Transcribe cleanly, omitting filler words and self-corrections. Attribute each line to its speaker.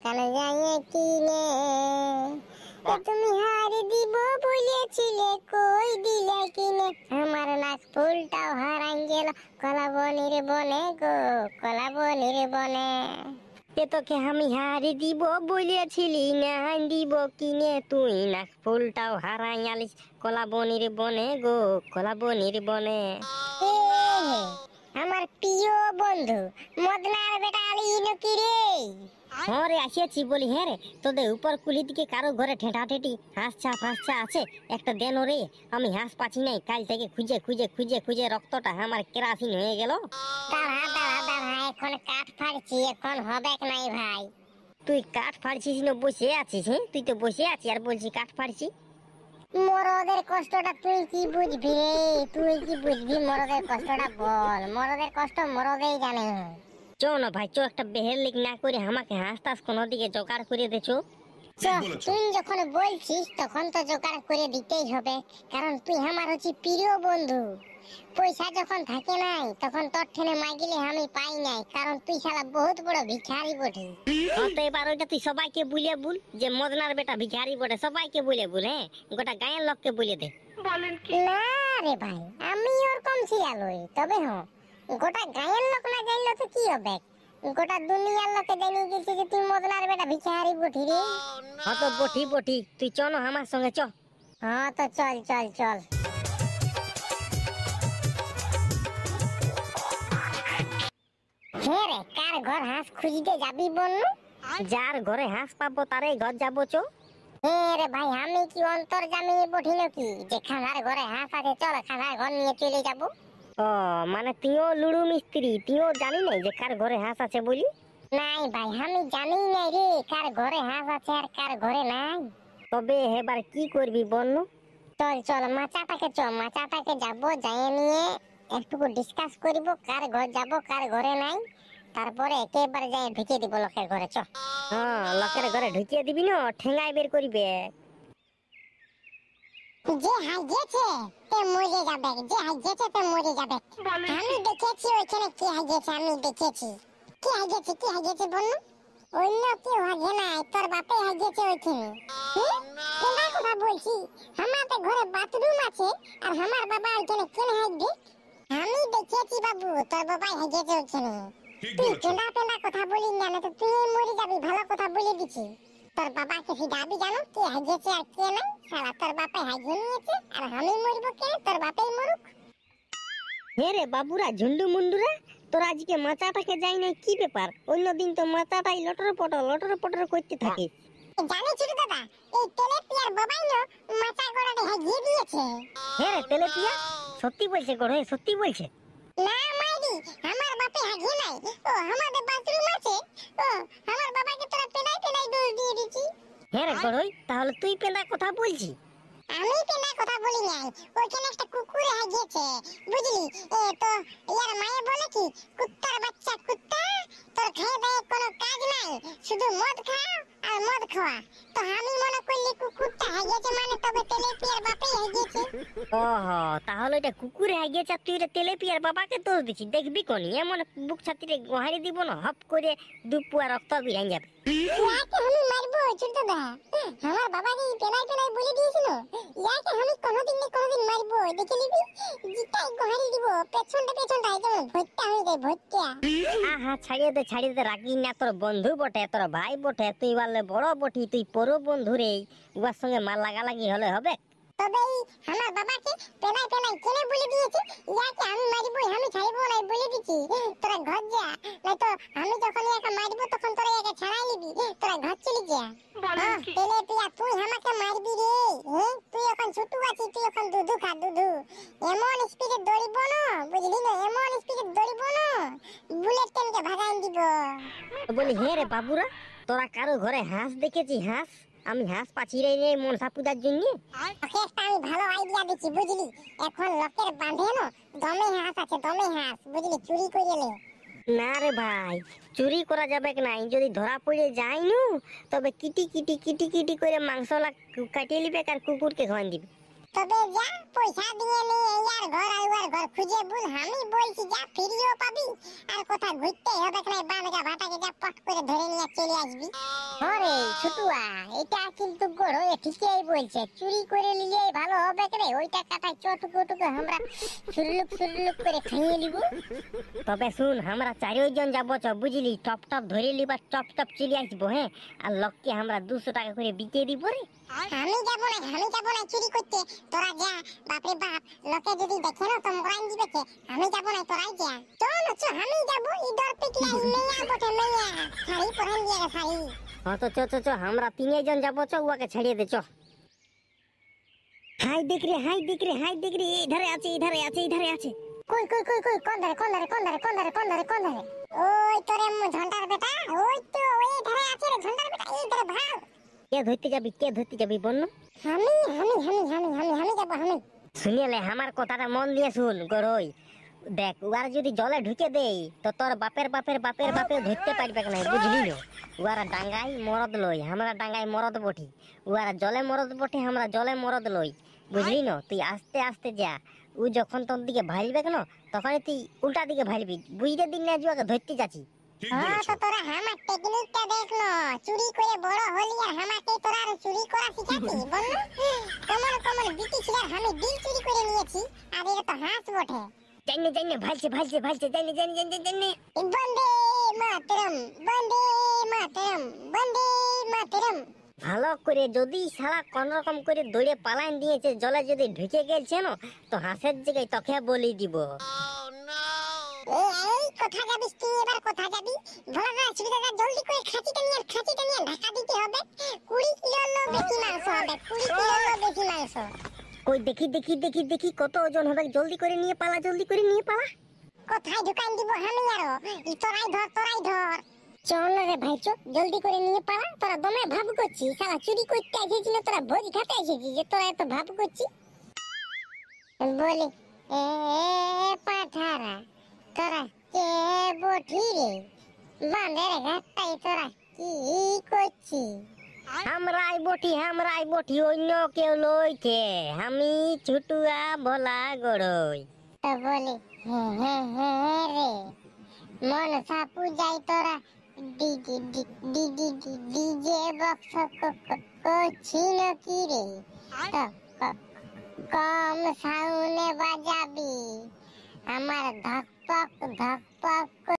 Speaker 1: দোকানে যাইয়ে কিনে। তুমি হার দিব বলেছিলে, কই দিলে কিনে? আমার নাক ফুলটাও হারাই গেল কলাবনির বনে গো, কলাবনির বনে। এ তোকে আমি হারি দিব বলেছিলি না, দিব কিনে, তুই নাক ফুলটাও হারাই আলিস কলাবনির বনে গো, কলাবনির বনে। আমার প্রিয় বন্ধু মদনার বেটা আলিনো কি রে? হ্যাঁ রে, আসিয়াছি বলি। হ্যাঁ রে, তোদের উপর কুলি দিকে কারো ঘরে ঠেঁটা ঠেঁটি হাঁসছা ফাঁসছা আছে, একটা দেন রে। আমি হাঁস পাচ্ছি নাই, কাল থেকে খুঁজে খুঁজে খুঁজে খুঁজে রক্তটা আমার কেরাসিন হয়ে গেল। দাঁড়া দাঁড়া দাঁড়া, এখন কাঠ ফাড়ছি, এখন হবে নাই ভাই। তুই কাঠ ফাড়ছিস না বসে আছিস? হ্যাঁ, তুই তো বসে আছিস আর বলছি কাঠ ফাড়ছি। মরদের কষ্টটা তুই কি বুঝবি রে? তুই কি বুঝবি মরদের কষ্টটা? বল, মরদের কষ্ট মরদেই জানে। চো না ভাই, চো, একটা বেহের লিক না করে আমাকে হাসতাস কোনো দিকে জোগাড় করে দেছো। তুই যখন বলছিস তখন তো জোগাড় করে দিতেই হবে, কারণ তুই আমার হচ্ছে প্রিয় বন্ধু। পয়সা যখন থাকে নাই তখন তোর ঠেনে মাগিলে আমি পাই নাই, কারণ তুই শালা বহুত বড় ভিখারি বটে। তো এবার ওইটা তুই সবাইকে বলে বল যে মদনার বেটা ভিখারি বটে, সবাইকে বলে বল। হ্যাঁ, গোটা গায়ের লোককে বলে দে। বলেন কি? না রে ভাই, আমি ওরকম ছিলালই, তবে হ্যাঁ, গোটা গায়ের লোক না জানলে তো কি হবে, গোটা দুনিয়ার লোকে জানিয়ে গেছে যে তুই মদনার বেটা ভিখারি বটি রে। হ্যাঁ তো বটি বটি, তুই চল আমার সঙ্গে চ। হ্যাঁ তো চল চল চল। হ্যাঁ রে, কার ঘর হাঁস খুঁজতে যাবি বল? যার ঘরে হাঁস পাবো তারই ঘর যাবো চো। হ্যাঁ রে ভাই, আমি কি অন্তর্জামী বটি নাকি যে খানার ঘরে হাঁস আছে চল খানার ঘর নিয়ে চলে যাবো? ও মানে তুইও লুড়ু মিস্ত্রি, তুইও জানি নাই যে কার ঘরে হাঁস আছে বলি? নাই ভাই, আমি জানি নাই রে কার ঘরে হাঁস আছে আর কার ঘরে নাই। তবে এবার কি করবি বল? চল চল মাচাটাকে চ, মাচাটাকে যাবো, যাই নিয়ে একটু ডিসকাস করব কার ঘর যাব কার ঘরে নাই, তারপরে একেবারে যাই ঢুকিয়ে দিব লোকের ঘরে। চ। হ্যাঁ, লোকের ঘরে ঢুকিয়ে দিবি না, ঠেঙ্গাই বের করিবে। যে হাইজেছে তে মরে যাবে, যে হাইজেছে তে মরে যাবে। আমি দেখেছি ওইখানে কি হাইজেছে, আমি দেখেছি। কি হাইজেছে, কি হাইজেছে বল? অন্য কেউ হাগে নাই, তোর বাপে হাইজেছে ওইখানে। কেনা কথা বলছি, আমাদের ঘরে বাথরুম আছে আর আমার বাবা ওইখানে কেন হাইবে? আমি দেখেছি বাবু, তোর বাবাই হাইজেছে ওইখানে। তুই কেনা কেনা কথা বলি না, তো তুই মরে যাবি, ভালো কথা বলে দিছি। তোর বাবাকে ফিডাবি জানো কে হাইজেছে আর কে নাই? শালা তোর বাপে হাইজে নিয়েছে আর আমি মরবো কেন? তোর বাপেই মরুক। হে রে বাবুরা, ঝুন্ডু মুন্ডুরা, তোর আজকে মাথাটাকে যাই নাই, কি ব্যাপার? অন্যদিন তো মাথাটাই লটর পটর করতে থাকে। জানি ছোট দাদা, এই তেলেপিয়ার বাবাই না মাথা গড়াতে হাগিয়ে দিয়েছে। হ্যাঁ রে তেলেপিয়া, সত্যি বলছে গড়ে, সত্যি বলছে। না মাইরি, আমার বাপে হাগিয়ে নাই, ও আমাদের বাথরুম আছে, ও আমার বাবাকে তোরা পেনাই পেনাই দোষ দিয়ে দিছি। হ্যাঁ রে গড়ই, তাহলে তুই পেনা কথা বলছি? আমি পেনা কথা বলি নাই, ওইখানে একটা কুকুর হাগিয়েছে বুঝলি। তো ইয়ার মায়ে বলে কি, কুত্তার বাচ্চা কুত্তা, তোর খাই দায়ে কোনো কাজ নাই, শুধু মদ খাও আর মদ খাওয়া। তো আমি মনে করলি কুকুরটা হাগিয়েছে মানে তবে তেলেপিয়ার বাপেই হাগিয়েছে। ওহো, তাহলে এটা কুকুরে হাগিয়েছে আর তুই এটা তেলেপিয়ার বাবাকে দোষ দিছিস। দেখবি কোনি এমন বুক ছাতিরে গোহারি দিব না, হপ করে দুপুয়া রক্ত বেরিয়ে যাবে। ইয়াকে আমি মারবো ছোট দা, আমার বাবাকে পেনাই পেনাই বলে দিয়েছিল, ইয়াকে আমি কোনোদিন মারবো, দেখে নিবি জিতাই গোহারি দিব পেছনটা একদম ভর্তা হয়ে যায়, ভর্তা। আহা ছাড়িয়ে দে রাগি না, তোর বন্ধু বটে, তোর ভাই বটে, তুই বললে বড় বটি, তুই পরো বন্ধু রে, ওর সঙ্গে মাল লাগালাগি হলে হবে? তবে আমার বাবাকে পেনাই পেনাই কেন বলে দিয়েছে, ইয়াকে আমি মারবো, আমি ছাড়বো না বলে দিছি। তোরা ঘর যা, নয়তো আমি যখন ইয়াকে মারবো তখন তোরা ইয়াকে ছাড়াই নিবি, তোরা ঘর চলে যা। তেলেপিয়া তুই আমাকে মারবি রে? তুই এখন ছোট আছিস, তুই এখন দুধু খা, দুধু। এমন স্পিডে দৌড়িব না বুঝলি না, এমন স্পিডে দৌড়িব না বুলেট ট্রেনকে ভাগাই দিব। বলি হ্যাঁ রে বাবুরা, তোরা কারো ঘরে হাঁস দেখেছি? হাঁস আমি হাঁস পাচ্ছি রে মনসা পূজার জন্য। আমি ভালো আইডিয়া দিচ্ছি বুঝলি, এখন লোকের বাঁধে না দমে হাঁস আছে, দমে হাঁস বুঝলি, চুরি করে নে। না রে ভাই, চুরি করা যাবে নাই, যদি ধরা পড়ে যায় নু তবে কিটি কিটি কিটি কিটি করে মাংস কাটিয়ে নিবে আর কুকুরকে খাওয়ান দিবে। তবে যা পয়সা দিয়ে নিয়ে ইয়ার ঘর আর ওর ঘর খুঁজে বল, আমি বলছি যা ফিরিও পাবি আর কোথা ঘুরতে হবে না, বাঁধগা ভাটাকে যা পট করে ধরে নিয়ে চলে আসবি। আরে ছুটুয়া, এটা কিন্তু গড় ঠিকই বলছে, চুরি করে নিলে ভালো হবে রে, ওই টাকাটা চটুকু টুকু আমরা সুরলুক করে খাইয়ে নিব।
Speaker 2: তবে শুন, আমরা চারজন যাবো চ, বুঝলি, টপ টপ ধরে নিবা, টপ টপ চলে আসবো। হ্যাঁ, আর লোককে আমরা 200 টাকা করে বিকে দিব রে।
Speaker 1: আমি যাব না চুরি করতে, তোরা যা। বাপরে বাপ, লোকে যদি দেখে না তো মরাই দিবে কে। আমি যাব না, তোরাই যা। চল আমি যাব, ইদর পিটিয়া মেয়া বটে মেয়া, শাড়ি পরান দিয়ে শাড়ি।
Speaker 2: হ্যাঁ তো চ, আমরা 3জন যাবো চ, ওকে ছাড়িয়ে দে চ। হাই দেখ রে, ইধারে আছে।
Speaker 1: কই কোন ধারে? ওই তোরে ঝন্টার বেটা, ওই তো ওই ধারে আছে রে ঝন্টার বেটা, এই ধারে ভাগ।
Speaker 2: কে ধরতে যাবি বন্য?
Speaker 1: আমি যাব।
Speaker 2: শুনিলে আমার কথাটা মন দিয়ে শুন গরই। দেখ, ওরা যদি জলে ঢুকে দেই তো তোর বাপের ধরতে পারবে না, বুঝলি না? ওরা ডাঙ্গাই মরদ লই, আমরা ডাঙ্গাই মরদ বটি। ওরা জলে মরদ বটি, আমরা জলে মরদ লই, বুঝলি না? তুই আস্তে আস্তে যা, ও যখন তোর দিকে ভাইলবে কেন তখনই তুই উল্টা দিকে ভাইলবি, বুঝতে দিন না যে ওকে ধরতে যাচ্ছি।
Speaker 1: হ্যাঁ তো তোরা আমার টেকনিকটা দেখ না, চুরি করে বড় হলি আর আমাকে তোরা আর চুরি করা শিখাচ্ছি বল। কমন বিটি ছিল, আমি দিল চুরি করে নিয়েছি, আর এটা তো হাঁস বটে।
Speaker 2: জানি ভাইছে জানি।
Speaker 1: বন্দে মাতরম।
Speaker 2: ভালো করে যদি শালা কোন রকম করে দৌড়ে পালাইন দিয়েছে, জলে যদি ঢুকে গেছে না তো হাঁসের জায়গায় তোকে বলি দিব।
Speaker 1: এই কথা যাবিস তুই, এবার কথা যাবি ভালো না, সুবিধাটা জলদি করে খাঁচিটা নিয়ে ঢাকা দিতে হবে। 20 কিলো বেশি মাংস হবে, 20 কিলো বেশি মাংস।
Speaker 2: কই দেখি কত ওজন হবে, জলদি করে নিয়ে পালা।
Speaker 1: কোথায় ঢুকান দিব আমি আরো, তোরাই ধর। চল রে ভাই, জলদি করে নিয়ে পালা। তোরা দমে ভাব করছিস, শালা চুরি করতে এসেছিস না, তোরা ভোজ খেতে এসেছিস যে তোরা এত ভাব করছিস। বলি এ পাঠারা, তোরা কে বঠি রে, বাঁধের ঘাটটাই তোরা কি করছিস?
Speaker 2: আমরাই বটি, অন্য কেউ লইছে। আমি ছুটুয়া ভোলা গড়ই।
Speaker 1: তো বলি রে, মন সাপু যাই তোরা ডিজে বক্স করছিল কি রে? তো কম সাউন্ডে বাজাবি, আমার ধকপক